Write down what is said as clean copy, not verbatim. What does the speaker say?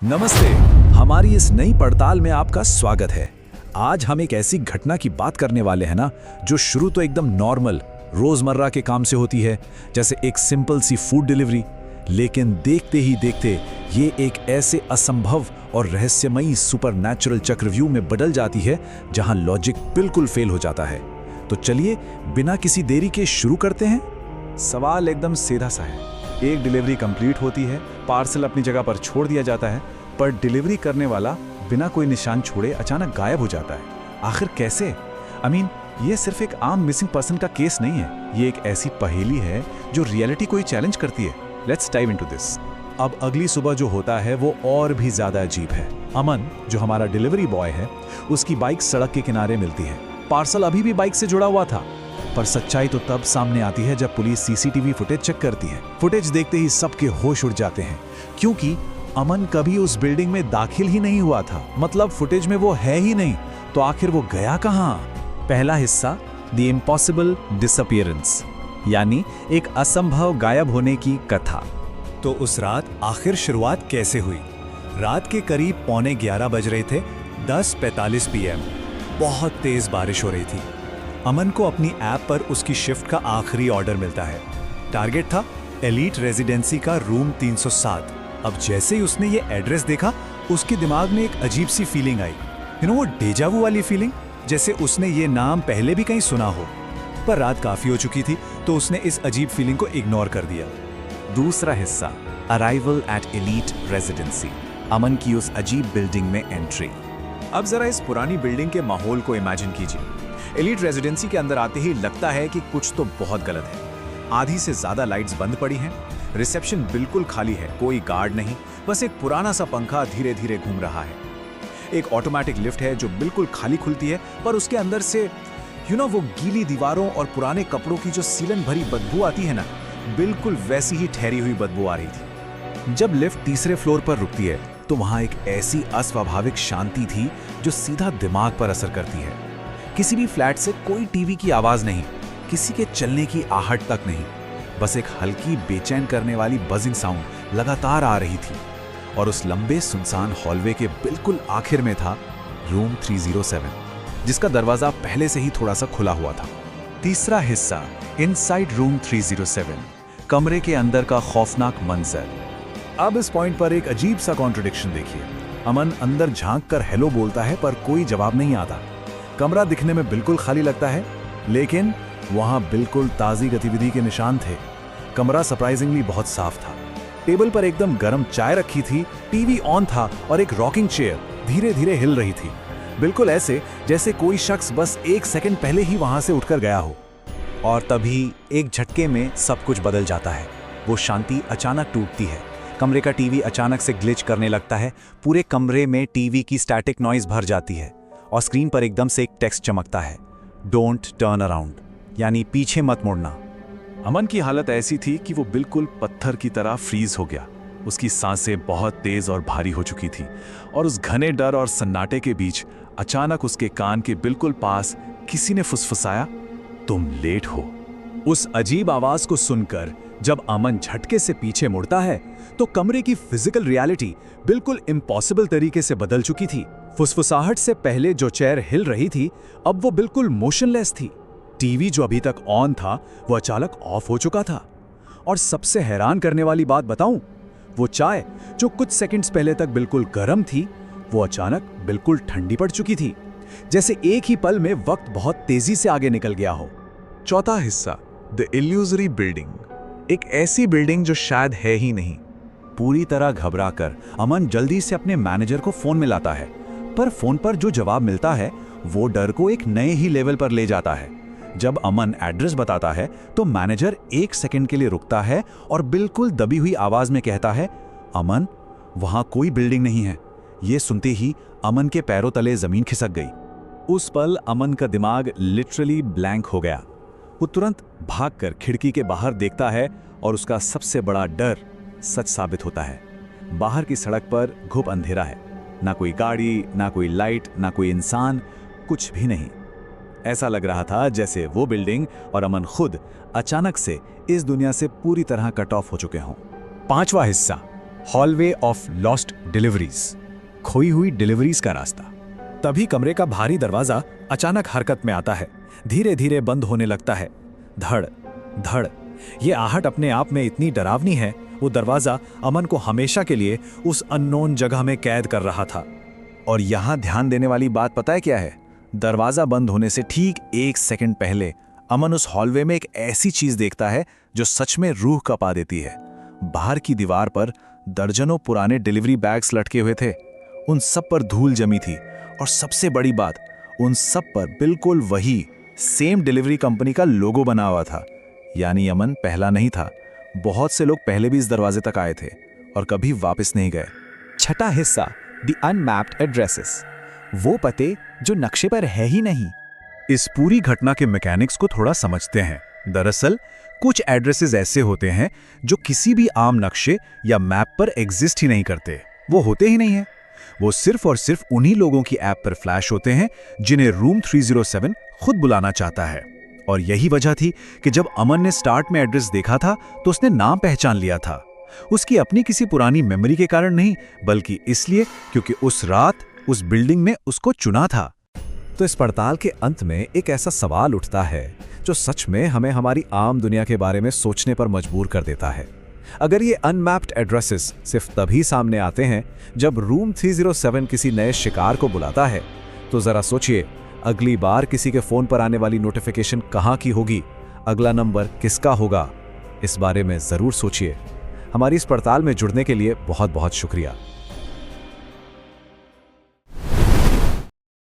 नमस्ते। हमारी इस नई पड़ताल में आपका स्वागत है। आज हम एक ऐसी घटना की बात करने वाले हैं ना, जो शुरू तो एकदम नॉर्मल रोजमर्रा के काम से होती है, जैसे एक सिंपल सी फूड डिलीवरी, लेकिन देखते ही देखते ये एक ऐसे असंभव और रहस्यमयी सुपरनैचुरल चक्रव्यूह में बदल जाती है जहां लॉजिक बिल्कुल फेल हो जाता है। तो चलिए बिना किसी देरी के शुरू करते हैं। सवाल एकदम सीधा सा है। एक डिलीवरी कंप्लीट होती है, पार्सल अपनी जगह पर छोड़ दिया जाता है, पर डिलीवरी करने वाला बिना कोई निशान छोड़े अचानक गायब हो जाता है। आखिर कैसे? ये सिर्फ एक आम मिसिंग पर्सन का केस नहीं है, ये एक ऐसी पहेली है जो रियलिटी को ही चैलेंज करती है। Let's dive into this. अब अगली सुबह जो होता है वो और भी ज्यादा अजीब है। अमन, जो हमारा डिलीवरी बॉय है, उसकी बाइक सड़क के किनारे मिलती है। पार्सल अभी भी बाइक से जुड़ा हुआ था, पर सच्चाई तो तब सामने आती है जब पुलिस सीसीटीवी फुटेज चेक करती है। फुटेज देखते ही सबके होश उड़ जाते हैं, क्योंकि अमन कभी उस बिल्डिंग में दाखिल ही नहीं हुआ था। मतलब फुटेज में वो है ही नहीं, तो आखिर वो गया कहां? पहला हिस्सा, द इम्पॉसिबल डिसअपीयरेंस, यानी एक असंभव गायब होने की कथा। तो उस रात आखिर शुरुआत कैसे हुई? रात के करीब 11:15 बज रहे थे, 10:45 PM। बहुत तेज बारिश हो रही थी। अमन को अपनी ऐप पर उसकी शिफ्ट का आखिरी ऑर्डर मिलता है। टारगेट था एलीट रेजिडेंसी का रूम 307। अब जैसे ही उसने ये एड्रेस देखा, उसके दिमाग में एक अजीब सी फीलिंग आई। वो डेजावू वाली फीलिंग, जैसे उसने ये नाम पहले भी कहीं सुना हो। पर रात काफी हो चुकी थी, तो उसने इस अजीब फीलिंग को इग्नोर कर दिया। दूसरा हिस्सा, अराइवल एट एलीट रेजिडेंसी, अमन की उस अजीब बिल्डिंग में एंट्री। अब जरा इस पुरानी बिल्डिंग के माहौल को इमेजिन कीजिए। एलीट रेजिडेंसी के अंदर आते ही लगता है कि कुछ तो बहुत गलत है। आधी से ज्यादा लाइट्स बंद पड़ी हैं, रिसेप्शन बिल्कुल खाली है, कोई गार्ड नहीं, बस एक पुराना सा पंखा धीरे धीरे घूम रहा है। एक ऑटोमेटिक लिफ्ट है जो बिल्कुल खाली खुलती है, पर उसके अंदर से वो गीली दीवारों और पुराने कपड़ों की जो सीलन भरी बदबू आती है ना, बिल्कुल वैसी ही ठहरी हुई बदबू आ रही थी। जब लिफ्ट तीसरे फ्लोर पर रुकती है, तो वहां एक ऐसी अस्वाभाविक शांति थी जो सीधा दिमाग पर असर करती है। किसी भी फ्लैट से कोई टीवी की आवाज नहीं, किसी के चलने की आहट तक नहीं, बस एक हल्की बेचैन करने वाली बजिंग साउंड लगातार आ रही थी। और उस लंबे सुनसान हॉलवे के बिल्कुल आखिर में था रूम 307, जिसका दरवाजा पहले से ही थोड़ा सा खुला हुआ था। तीसरा हिस्सा, इनसाइड रूम 307, कमरे के अंदर का खौफनाक मंजर। अब इस पॉइंट पर एक अजीब सा कॉन्ट्रडिक्शन देखिए। अमन अंदर झांक कर हेलो बोलता है, पर कोई जवाब नहीं आता। कमरा दिखने में बिल्कुल खाली लगता है, लेकिन वहां बिल्कुल ताजी गतिविधि के निशान थे। कमरा सरप्राइजिंगली बहुत साफ था। टेबल पर एकदम गर्म चाय रखी थी, टीवी ऑन था और एक रॉकिंग चेयर धीरे धीरे हिल रही थी, बिल्कुल ऐसे जैसे कोई शख्स बस 1 सेकंड पहले ही वहां से उठकर गया हो। और तभी एक झटके में सब कुछ बदल जाता है। वो शांति अचानक टूटती है। कमरे का टीवी अचानक से ग्लिच करने लगता है। पूरे कमरे में टीवी की स्टैटिक नॉइज भर जाती है और स्क्रीन पर एकदम से एक टेक्स्ट चमकता है, डोंट टर्न अराउंड, यानी पीछे मत मुड़ना। अमन की हालत ऐसी थी कि वो बिल्कुल पत्थर की तरह फ्रीज हो गया। उसकी सांसें बहुत तेज और भारी हो चुकी थी, और उस घने डर और सन्नाटे के बीच अचानक उसके कान के बिल्कुल पास किसी ने फुसफुसाया, तुम लेट हो। उस अजीब आवाज को सुनकर जब अमन झटके से पीछे मुड़ता है, तो कमरे की फिजिकल रियलिटी बिल्कुल इम्पॉसिबल तरीके से बदल चुकी थी। फुसफुसाहट से पहले जो चेयर हिल रही थी, अब वो बिल्कुल मोशनलेस थी। टीवी जो अभी तक ऑन था, वो अचानक ऑफ हो चुका था। और सबसे हैरान करने वाली बात बताऊं, वो चाय जो कुछ सेकंड्स पहले तक बिल्कुल गर्म थी, वो अचानक बिल्कुल ठंडी पड़ चुकी थी, जैसे एक ही पल में वक्त बहुत तेजी से आगे निकल गया हो। चौथा हिस्सा, द इल्यूजरी बिल्डिंग, एक ऐसी बिल्डिंग जो शायद है ही नहीं। पूरी तरह घबराकर अमन जल्दी से अपने मैनेजर को फोन मिलाता है, पर फोन पर जो जवाब मिलता है वो डर को एक नए ही लेवल पर ले जाता है। जब अमन एड्रेस बताता है, तो मैनेजर 1 सेकंड के लिए रुकता है और बिल्कुल दबी हुई आवाज में कहता है, अमन, वहां कोई बिल्डिंग नहीं है। ये सुनते ही अमन के पैरों तले जमीन खिसक गई। उस पल अमन का दिमाग लिटरली ब्लैंक हो गया। वो तुरंत भागकर खिड़की के बाहर देखता है, और उसका सबसे बड़ा डर सच साबित होता है। बाहर की सड़क पर घुप अंधेरा है, ना कोई गाड़ी, ना कोई लाइट, ना कोई इंसान, कुछ भी नहीं। ऐसा लग रहा था जैसे वो बिल्डिंग और अमन खुद अचानक से इस दुनिया से पूरी तरह कट ऑफ हो चुके हों। पांचवा हिस्सा, हॉलवे ऑफ लॉस्ट डिलीवरीज, खोई हुई डिलीवरीज का रास्ता। तभी कमरे का भारी दरवाजा अचानक हरकत में आता है, धीरे धीरे बंद होने लगता है। धड़ धड़, ये आहट अपने आप में इतनी डरावनी है। वो दरवाजा अमन को हमेशा के लिए उस अननोन जगह में कैद कर रहा था। और यहां ध्यान देने वाली बात पता है क्या है? दरवाजा बंद होने से ठीक 1 सेकंड पहले अमन उस हॉलवे में एक ऐसी चीज देखता है जो सच में रूह कपा देती है। बाहर की दीवार पर दर्जनों पुराने डिलीवरी बैग्स लटके हुए थे। उन सब पर धूल जमी थी और सबसे बड़ी बात, उन सब पर बिल्कुल वही सेम डिलीवरी कंपनी का लोगो बना हुआ था। यानी अमन पहला नहीं था। बहुत से लोग पहले भी इस दरवाजे तक आए थे और कभी वापस नहीं गए। छठा हिस्सा, द अनमैप्ड एड्रेसेस, वो पते जो नक्शे पर है ही नहीं। इस पूरी घटना के मैकेनिक्स को थोड़ा समझते हैं। दरअसल कुछ एड्रेसेस ऐसे होते हैं जो किसी भी आम नक्शे या मैप पर एग्जिस्ट ही नहीं करते। वो होते ही नहीं हैं। वो सिर्फ और सिर्फ उन्हीं लोगों की ऐप पर फ्लैश होते हैं जिन्हें रूम 307 खुद बुलाना चाहता है। और यही वजह थी कि जब अमन ने स्टार्ट में एड्रेस देखा था तो उसने नाम पहचान लिया था। उसकी अपनी किसी पुरानी मेमोरी के कारण नहीं, बल्कि इसलिए क्योंकि उस रात उस बिल्डिंग में उसको चुना था। तो इस पड़ताल के अंत में एक ऐसा सवाल उठता है जो सच में हमें हमारी आम दुनिया के बारे में सोचने पर मजबूर कर देता है। अगर ये अनमैप्ड एड्रेसेस सिर्फ तभी सामने आते हैं जब रूम 307 किसी नए शिकार को बुलाता है, तो जरा सोचिए अगली बार किसी के फोन पर आने वाली नोटिफिकेशन कहाँ की होगी, अगला नंबर किसका होगा। इस बारे में जरूर सोचिए। हमारी इस पड़ताल में जुड़ने के लिए बहुत बहुत शुक्रिया।